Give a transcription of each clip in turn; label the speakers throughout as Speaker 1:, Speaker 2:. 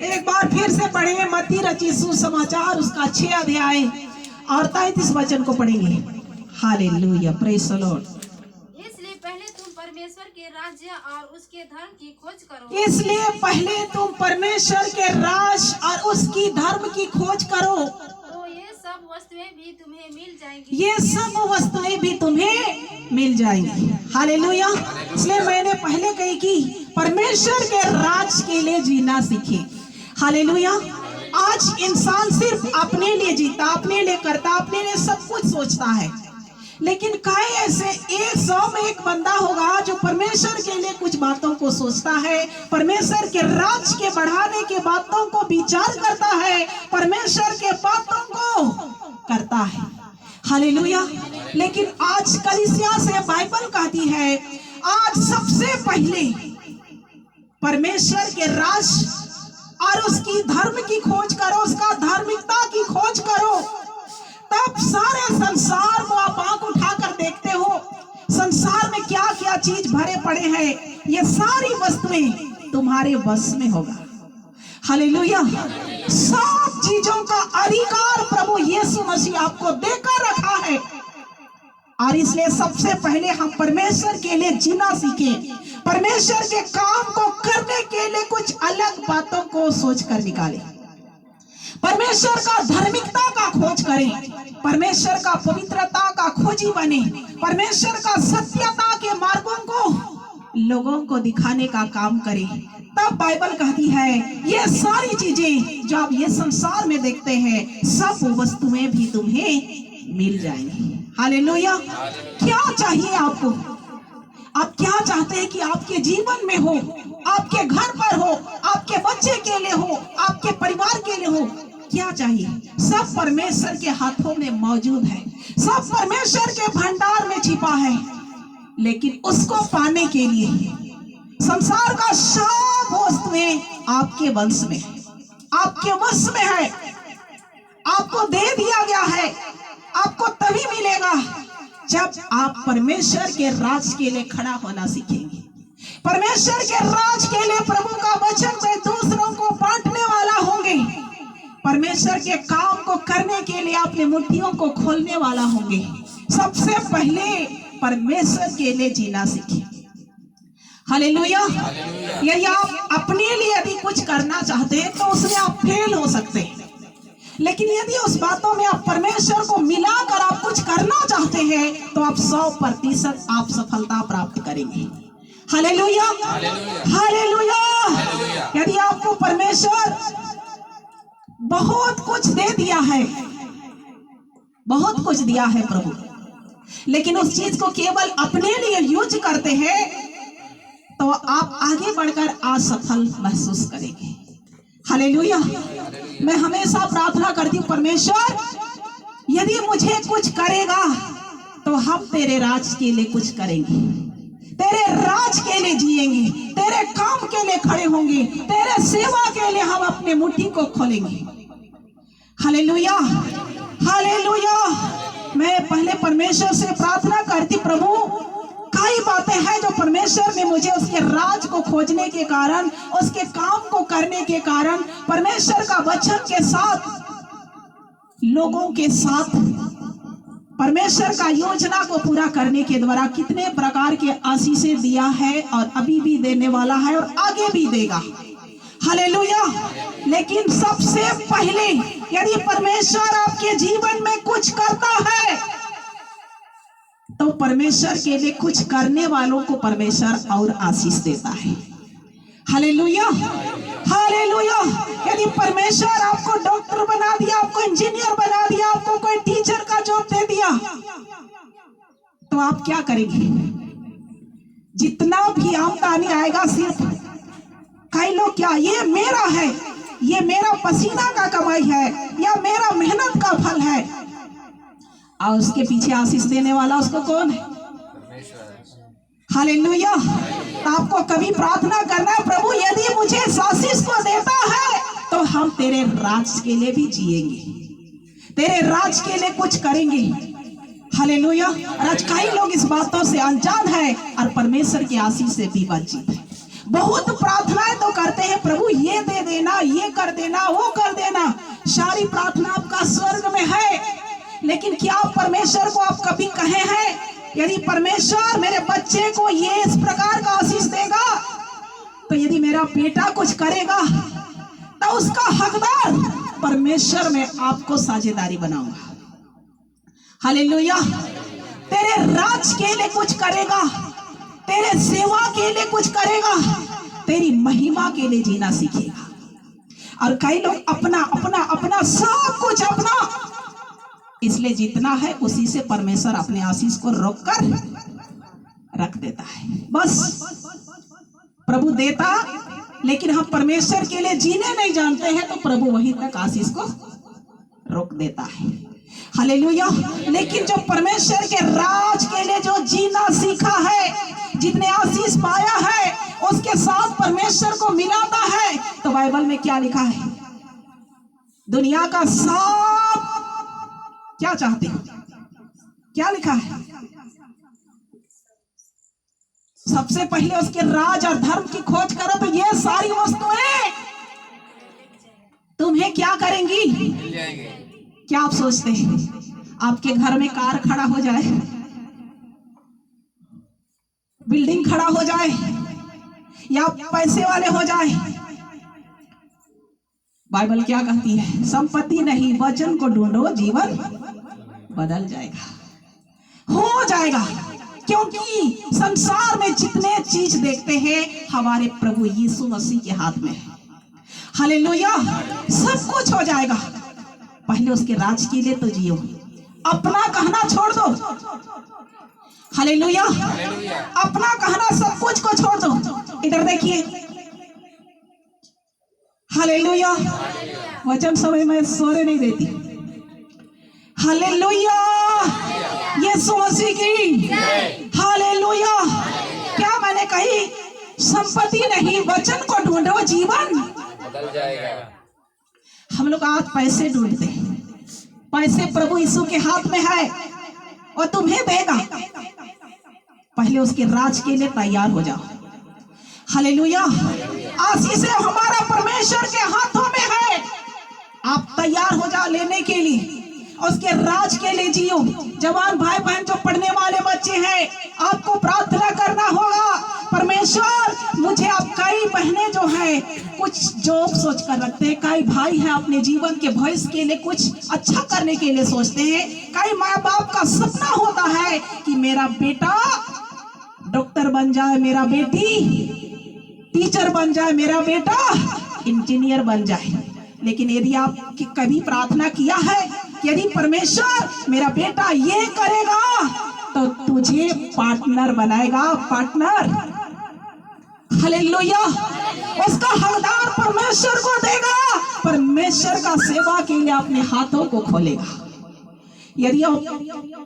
Speaker 1: एक बार फिर से पढ़े मत्ती रचित सुसमाचार उसका 6 अध्याय और 33 वचन को पढ़ेंगे। Hallelujah, praise the Lord.
Speaker 2: इसलिए पहले तुम परमेश्वर के राज्य और उसके धर्म की खोज करो।
Speaker 1: इसलिए पहले तुम परमेश्वर के राज और उसकी धर्म की खोज करो,
Speaker 2: तो ये सब वस्तुएं भी तुम्हें मिल जाएंगी।
Speaker 1: ये सब वस्तुएं भी तुम्हें मिल जाएंगी। हालेलुया। इसलिए मैंने पहले कही कि परमेश्वर के राज के लिए जीना सीखे। हालेलुया। आज इंसान सिर्फ अपने लिए जीता, अपने लिए करता, अपने लिए सब कुछ सोचता है, लेकिन काहे ऐसे 100 में एक बंदा होगा जो परमेश्वर के लिए कुछ बातों को सोचता है, परमेश्वर के राज के बढ़ाने के बातों को विचार करता है, परमेश्वर के बातों को करता है। हालेलुया। लेकिन आज कलीसिया से बाइबल कहती है आज सबसे पहले परमेश्वर के राज और उसकी धर्म की खोज करो, उसका धार्मिकता की खोज करो, तब सारे संसार को आप आंख उठाकर देखते हो, संसार में क्या क्या चीज भरे पड़े हैं, ये सारी वस्तुएं तुम्हारे बस में होगा। हालेलुया। सब चीजों का अधिकार प्रभु यीशु मसीह आपको देकर रखा है, और इसलिए सबसे पहले हम परमेश्वर के लिए जीना सीखें, परमेश्वर के काम को करने के लिए कुछ अलग बातों को सोचकर निकालें, परमेश्वर का धार्मिकता का खोज करें, परमेश्वर का पवित्रता का खोजी बने, परमेश्वर का सत्यता के मार्गों को लोगों को दिखाने का काम करें। तब बाइबल कहती है ये सारी चीजें जो आप ये संसार में देखते हैं सब वस्तुएं भी तुम्हें मिल जाएंगी। हालेलुया। क्या चाहिए आपको? आप क्या चाहते हैं कि आपके जीवन में हो, आपके घर पर हो, आपके बच्चे के लिए हो, आपके परिवार के लिए हो? क्या चाहिए? सब परमेश्वर के हाथों में मौजूद है, सब परमेश्वर के भंडार में छिपा है, लेकिन उसको पाने के लिए संसार का सब वस्तुएं आपके वश में है, आपके वश में है, आपको दे दिया गया है। आपको तभी मिलेगा जब आप परमेश्वर के राज के लिए खड़ा होना सीखेंगे, परमेश्वर के राज के लिए प्रभु का वचन में दूसरों को बांटने वाला होंगे, परमेश्वर के काम को करने के लिए अपनी मुट्ठियों को खोलने वाला होंगे। सबसे पहले परमेश्वर के लिए जीना सीखें। हालेलुया। यदि आप अपने लिए यदि कुछ करना चाहते हैं तो उसमें आप फेल हो सकते हैं, लेकिन यदि उस बातों में आप परमेश्वर को मिलाकर आप कुछ करना चाहते हैं तो आप 100% आप सफलता प्राप्त करेंगे। Hallelujah, hallelujah. यदि आपको परमेश्वर बहुत कुछ दे दिया है, बहुत कुछ दिया है प्रभु, लेकिन उस चीज को केवल अपने लिए यूज करते हैं तो आप आगे बढ़कर असफल महसूस करेंगे। हालेलुया। मैं हमेशा प्रार्थना करती हूँ परमेश्वर यदि मुझे कुछ करेगा तो हम तेरे राज के लिए कुछ करेंगे, तेरे राज के लिए जिएंगे, तेरे काम के लिए खड़े होंगे, तेरे सेवा के लिए हम अपने मुट्ठी को खोलेंगे। Hallelujah, hallelujah. मैं पहले परमेश्वर से प्रार्थना करती प्रभु कई बातें हैं जो परमेश्वर ने मुझे उसके राज को खोजने के कारण, उसके काम को करने के कारण, परमेश्वर का वचन के साथ, लोगों के साथ, परमेश्वर का योजना को पूरा करने के द्वारा कितने प्रकार के आशीषें दिया है और अभी भी देने वाला है और आगे भी देगा। हालेलुया। लेकिन सबसे पहले यदि परमेश्वर आपके जीवन में कुछ करता है तो परमेश्वर के लिए कुछ करने वालों को परमेश्वर और आशीष देता है। Hallelujah, hallelujah. यदि परमेश्वर आपको डॉक्टर बना दिया, आपको इंजीनियर बना दिया, आपको कोई टीचर का जॉब दे दिया तो आप क्या करेंगे? जितना भी आमदनी आएगा सिर्फ कई लोग क्या ये मेरा है, ये मेरा पसीना का कमाई है या मेरा मेहनत का फल है, और उसके पीछे आशीष देने वाला उसको कौन है? हालेलुया। तो आपको कभी प्रार्थना करना है प्रभु यदि मुझे इस आशीष को देता है तो हम तेरे राज के लिए भी जिएंगे, तेरे राज के लिए कुछ करेंगे। हालेलुया। और आज कई लोग इस बातों से अनजान है और परमेश्वर की आशीष से भी वंचित है। बहुत प्रार्थनाएं तो करते हैं, प्रभु ये दे देना, ये कर देना, वो कर देना। सारी प्रार्थना आपका स्वर्ग में है, लेकिन क्या परमेश्वर को आप कभी कहे हैं यदि परमेश्वर मेरे बच्चे को ये इस प्रकार का आशीष देगा, तो यदि मेरा बेटा कुछ करेगा तो उसका हकदार परमेश्वर में आपको साझेदारी बनाऊंगा। हालेलुया। तेरे राज के लिए कुछ करेगा, तेरे सेवा के लिए कुछ करेगा, तेरी महिमा के लिए जीना सीखेगा। और कई लोग अपना अपना अपना सब कुछ अपना, इसलिए जितना है उसी से परमेश्वर अपने आशीष को रोक कर रख देता है। बस प्रभु देता, लेकिन हम परमेश्वर के लिए जीने नहीं जानते हैं, तो प्रभु वहीं तक आशीष को रोक देता है। हालेलुया। लेकिन जो परमेश्वर के राज के लिए जो जीना सीखा है, जितने आशीष पाया है, उसके साथ परमेश्वर को मिलाता है, तो बाइबल में क्या लिखा है? दुनिया का सब क्या चाहते हो? क्या लिखा है? सबसे पहले उसके राज और धर्म की खोज करो, तो ये सारी वस्तुएं तुम्हें क्या करेंगी? क्या आप सोचते हैं आपके घर में कार खड़ा हो जाए, बिल्डिंग खड़ा हो जाए, या पैसे वाले हो जाए? बाइबल क्या कहती है? संपत्ति नहीं, वचन को ढूंढो, जीवन बदल जाएगा, हो जाएगा। क्योंकि संसार में जितने चीज देखते हैं, हमारे प्रभु यीशु मसीह के हाथ में है। हालेलुया। सब कुछ हो जाएगा, पहले उसके राज के लिए तो जियो, अपना कहना छोड़ दो। हालेलुया। अपना कहना सब कुछ को छोड़ दो। इधर देखिए, हालेलुया। वचन समय में सोने नहीं देती। हालेलुया। यीशु मसीह की हालेलुया। क्या मैंने कही? संपत्ति नहीं, वचन को ढूंढो, जीवन बदल जाएगा। हम लोग आज पैसे ढूंढते हैं, पैसे प्रभु यीशु के हाथ में है और तुम्हें देगा। पहले उसके राज के लिए तैयार हो जाओ। हालेलुया। आशीष हमारा परमेश्वर के हाथों में है। आप तैयार हो जाओ लेने के लिए, उसके राज के लिए जियो। जवान भाई बहन जो पढ़ने वाले बच्चे हैं, आपको प्रार्थना करना होगा, परमेश्वर मुझे, आप कई बहनें जो हैं कुछ जॉब सोच कर रखते हैं, कई भाई हैं अपने जीवन के भविष्य के लिए कुछ अच्छा करने के लिए सोचते हैं। कई माँ बाप का सपना होता है कि मेरा बेटा डॉक्टर बन जाए, मेरा बेटी टीचर बन जाए, मेरा बेटा इंजीनियर बन जाए। लेकिन यदि आप कभी प्रार्थना किया है, यदि परमेश्वर मेरा बेटा ये करेगा, तो तुझे पार्टनर बनाएगा, पार्टनर। हालेलुया। उसका हकदार परमेश्वर को देगा, परमेश्वर का सेवा के लिए अपने हाथों को खोलेगा। यदि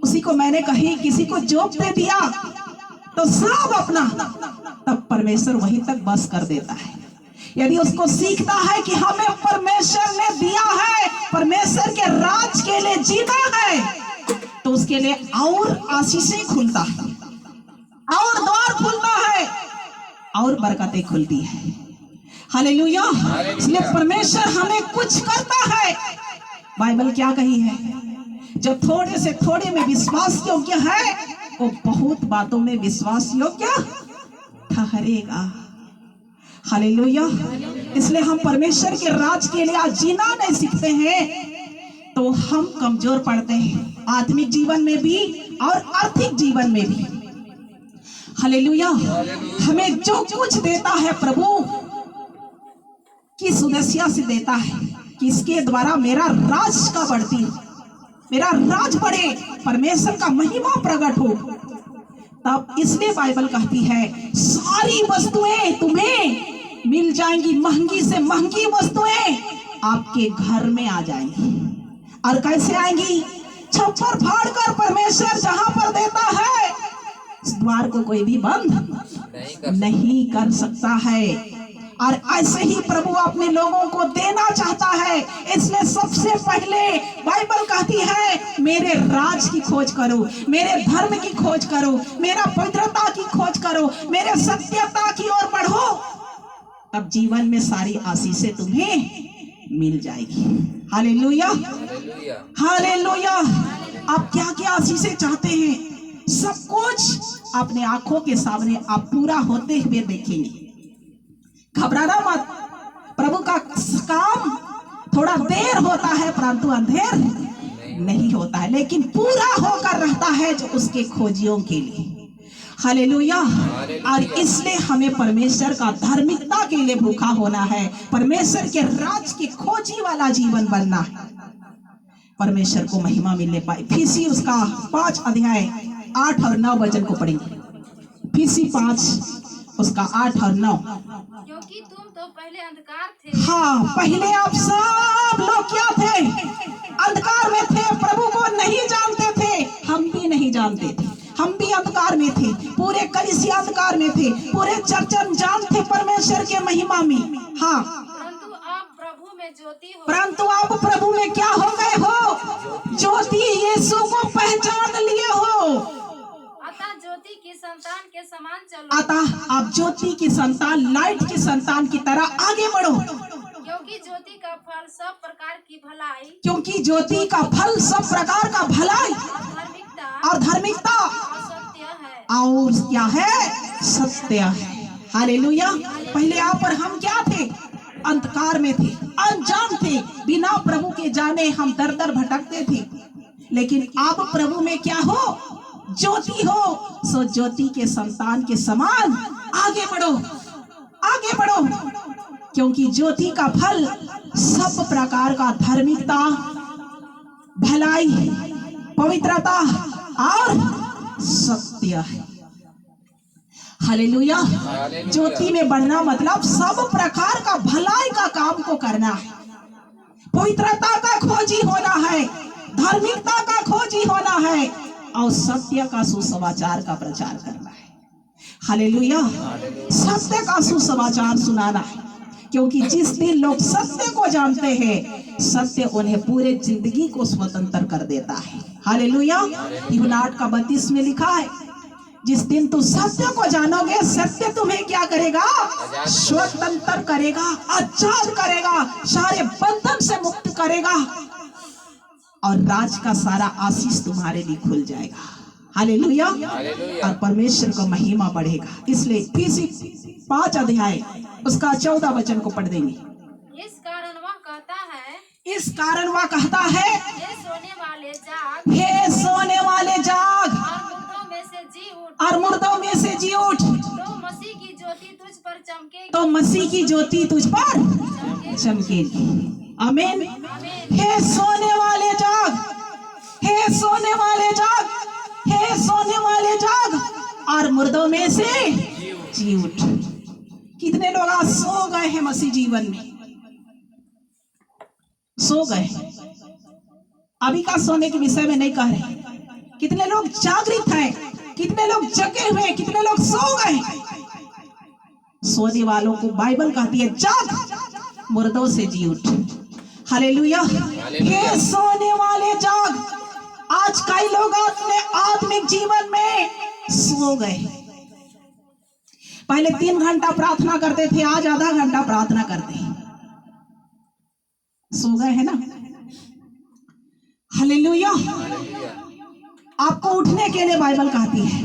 Speaker 1: उसी को मैंने कही किसी को जॉब दे दिया तो सब अपना, तब परमेश्वर वहीं तक बस कर देता है। यदि उसको सीखता है कि हमें परमेश्वर ने दिया है, परमेश्वर के राज के लिए जीना है, तो उसके लिए और आशीषें खुलता है, और द्वार खुलता है, और बरकतें खुलती है। हालेलुया। इसलिए परमेश्वर हमें कुछ करता है। बाइबल क्या कही है? जो थोड़े से थोड़े में विश्वास योग्य है, वो बहुत बातों में विश्वास योग्य ठहरेगा। हालेलुया। इसलिए हम परमेश्वर के राज के लिए आज जीना नहीं सीखते हैं, तो हम कमजोर पड़ते हैं, आत्मिक जीवन में भी और आर्थिक जीवन में भी। हालेलुया। हमें जो कुछ देता है प्रभु किस उद्देश्य से देता है? किसके द्वारा मेरा राज का बढ़ती, मेरा राज बढ़े, परमेश्वर का महिमा प्रकट हो। तब इसलिए बाइबल कहती है सारी वस्तुएं तुम्हें मिल जाएंगी, महंगी से महंगी वस्तुएं आपके घर में आ जाएंगी। और कैसे आएंगी? छप्पर फाड़ कर परमेश्वर जहां पर देता है, इस द्वार को कोई भी बंद नहीं कर सकता है। और ऐसे ही प्रभु अपने लोगों को देना चाहता है। इसलिए सबसे पहले बाइबल कहती है मेरे राज की खोज करो, मेरे धर्म की खोज करो, मेरा पवित्रता की खोज करो, मेरे सत्यता की ओर बढ़ो, तब जीवन में सारी आशीषें तुम्हें मिल जाएगी। Hallelujah, hallelujah. आप क्या क्या आशीषें चाहते हैं, सब कुछ अपने आंखों के सामने आप पूरा होते हुए देखेंगे। घबराना मत, प्रभु का काम थोड़ा देर होता है परंतु अंधेर नहीं होता है, लेकिन पूरा होकर रहता है जो उसके खोजियों के लिए। हालेलुया। और इसलिए हमें परमेश्वर का धार्मिकता के लिए भूखा होना है, परमेश्वर के राज की खोजी वाला जीवन बनना है, परमेश्वर को महिमा मिलने पाए। फीसी उसका 5 अध्याय 8 और 9 वचन को पढ़ेंगे। फीसी 5 उसका 8 और 9।
Speaker 2: क्योंकि तुम तो पहले अंधकार थे।
Speaker 1: हाँ, पहले आप सब लोग क्या थे, अंधकार में थे, प्रभु को नहीं जानते थे। हम भी नहीं जानते थे, हम भी अंधकार में थे, पूरे कलीसिया अंधकार में थे, पूरे चर्च अनजान थे परमेश्वर के महिमा में। हाँ,
Speaker 2: परंतु आप प्रभु में ज्योति हो।
Speaker 1: परंतु आप प्रभु में क्या हो गए हो, ज्योति, यीशु को पहचान लिए हो।
Speaker 2: अतः ज्योति की संतान के समान चलो।
Speaker 1: अतः आप ज्योति की संतान, लाइट की संतान की तरह आगे बढ़ो,
Speaker 2: क्योंकि ज्योति का फल सब प्रकार की भलाई,
Speaker 1: क्योंकि ज्योति का फल सब प्रकार का भलाई
Speaker 2: धार्मिकता
Speaker 1: और धार्मिकता
Speaker 2: और सत्य है।
Speaker 1: और क्या है, सत्य है। हालेलुया। पहले आप और हम क्या थे, अंधकार में थे, अनजान थे, बिना प्रभु के जाने हम दर दर भटकते थे। लेकिन आप प्रभु में क्या हो, ज्योति हो। सो ज्योति के संतान के समान आगे बढ़ो, आगे बढ़ो, क्योंकि ज्योति का फल सब प्रकार का धार्मिकता, भलाई, पवित्रता और सत्य है। हालेलुया। ज्योति में बढ़ना मतलब सब प्रकार का भलाई का काम को करना है, पवित्रता का खोजी होना है, धार्मिकता का खोजी होना है और सत्य का सुसमाचार का प्रचार करना है। हालेलुया। सत्य का सुसमाचार सुनाना है, क्योंकि जिस दिन लोग सत्य को जानते हैं, सत्य उन्हें पूरे जिंदगी को स्वतंत्र कर देता है। हालेलुया। यूहन्ना 8:32 में लिखा है, जिस दिन तू सत्य को जानोगे, सत्य तुम्हें क्या करेगा, स्वतंत्र करेगा, आजाद करेगा, सारे बंधन से मुक्त करेगा और राज का सारा आशीष तुम्हारे लिए खुल जाएगा। हालेलुया। और परमेश्वर को महिमा बढ़ेगा। इसलिए फीसी 5 अध्याय उसका 14 वचन को पढ़ देंगे।
Speaker 2: इस कारण वह कहता है,
Speaker 1: इस कारण वह कहता है,
Speaker 2: हे सोने वाले जाग,
Speaker 1: हे सोने वाले जाग,
Speaker 2: और मुर्दों में से जी उठ,
Speaker 1: और मुर्दों में से जी उठ,
Speaker 2: तो मसीह की ज्योति तुझ पर चमकेगी,
Speaker 1: तो मसीह की ज्योति तुझ पर चमकेगी। आमीन। हे सोने वाले जाग, हे सोने वाले जाग, हे सोने वाले जाग, और मुर्दों में से जी उठ। कितने लोग आज सो गए हैं मसीह जीवन में, सो गए। अभी का सोने के विषय में नहीं कह रहे, कितने लोग जागृत हैं, कितने लोग जगे हुए हैं, कितने लोग सो गए। सोने वालों को बाइबल कहती है जाग, मुर्दों से जी उठ। हालेलुया। हे सोने वाले जाग। आज कई लोग अपने आत्मिक जीवन में सो गए। पहले 3 घंटा प्रार्थना करते थे, आज आधा घंटा प्रार्थना करते हैं, सो गए है ना। हालेलुया। आपको उठने के लिए बाइबल कहती है,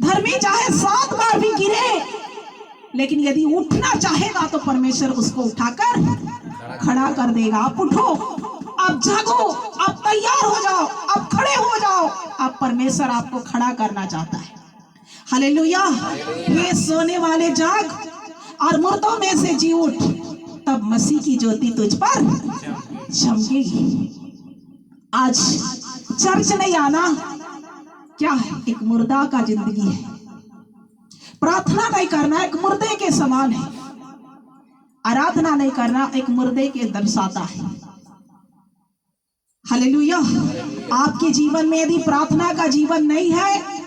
Speaker 1: धर्मी चाहे 7 बार भी गिरे, लेकिन यदि उठना चाहेगा तो परमेश्वर उसको उठाकर खड़ा कर देगा। आप उठो, आप जागो, आप तैयार हो जाओ, आप खड़े हो जाओ, आप परमेश्वर आपको खड़ा करना चाहता है। हालेलुया। ये सोने वाले जाग और मुर्दों में से जी उठ, तब मसीह की ज्योति तुझ पर चमकेगी। आज चर्च नहीं आना क्या है, एक मुर्दा का जिंदगी है। प्रार्थना नहीं करना एक मुर्दे के समान है, आराधना नहीं करना एक मुर्दे के दर्शाता है। हालेलुया। आपके जीवन में यदि प्रार्थना का जीवन नहीं है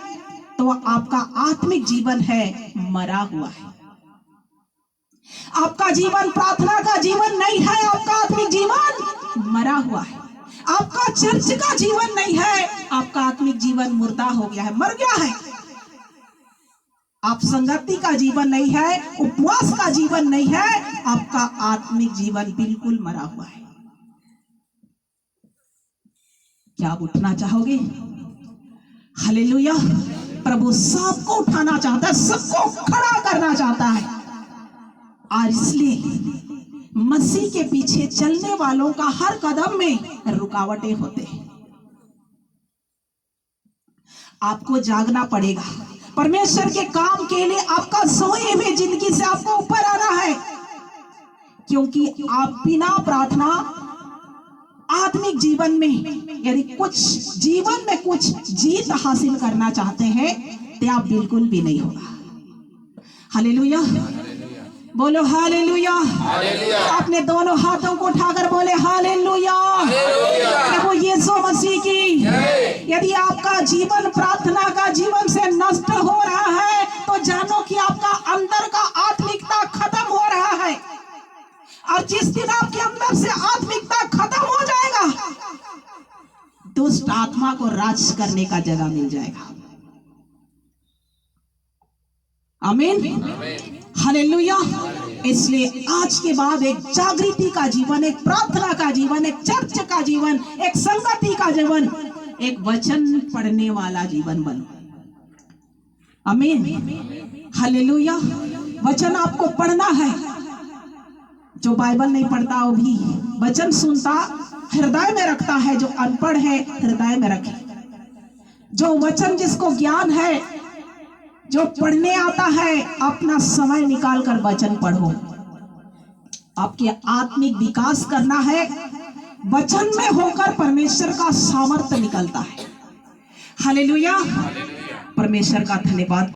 Speaker 1: तो आपका आत्मिक जीवन है मरा हुआ है। आपका जीवन प्रार्थना का जीवन नहीं है, आपका आत्मिक जीवन मरा हुआ है। आपका चर्च का जीवन नहीं है, आपका आत्मिक जीवन मुर्दा हो गया है, मर गया है। आप संगति का जीवन नहीं है, उपवास का जीवन नहीं है, आपका आत्मिक जीवन बिल्कुल मरा हुआ है। क्या आप उठना चाहोगे? हालेलुया। प्रभु सबको उठाना चाहता है, सबको खड़ा करना चाहता है। और इसलिए मसीह के पीछे चलने वालों का हर कदम में रुकावटें होते हैं। आपको जागना पड़ेगा। परमेश्वर के काम के लिए आपका सोए हुए जिंदगी से आपको ऊपर आना है, क्योंकि आप बिना प्रार्थना आत्मिक जीवन में यदि कुछ जीवन में कुछ जीत हासिल करना चाहते हैं तो आप बिल्कुल भी नहीं होगा। हालेलुया, बोलो हालेलुया। अपने दोनों हाथों को उठाकर बोले हालेलुया। प्रभु यीशु मसीह की। यदि आपका जीवन प्रार्थना का जीवन से नष्ट हो रहा है तो जानो कि आपका अंदर का आत्मिकता खत्म हो रहा है, और जिस दिन आपके अंदर से आत्मिकता खत्म हो जाएगा, दुष्ट आत्मा को राज करने का जगह मिल जाएगा। आमीन, हालेलुया। इसलिए आज के बाद एक जागृति का जीवन, एक प्रार्थना का जीवन, एक चर्च का जीवन, एक संगति का जीवन, एक वचन पढ़ने वाला जीवन बनो। आमीन, हालेलुया। वचन आपको पढ़ना है। जो बाइबल नहीं पढ़ता वो भी वचन सुनता, हृदय में रखता है। जो अनपढ़ है हृदय में रखे। जो वचन जिसको ज्ञान है, जो पढ़ने आता है, अपना समय निकाल कर वचन पढ़ो। आपके आत्मिक विकास करना है। वचन में होकर परमेश्वर का सामर्थ्य निकलता है। हालेलुया, परमेश्वर का धन्यवाद।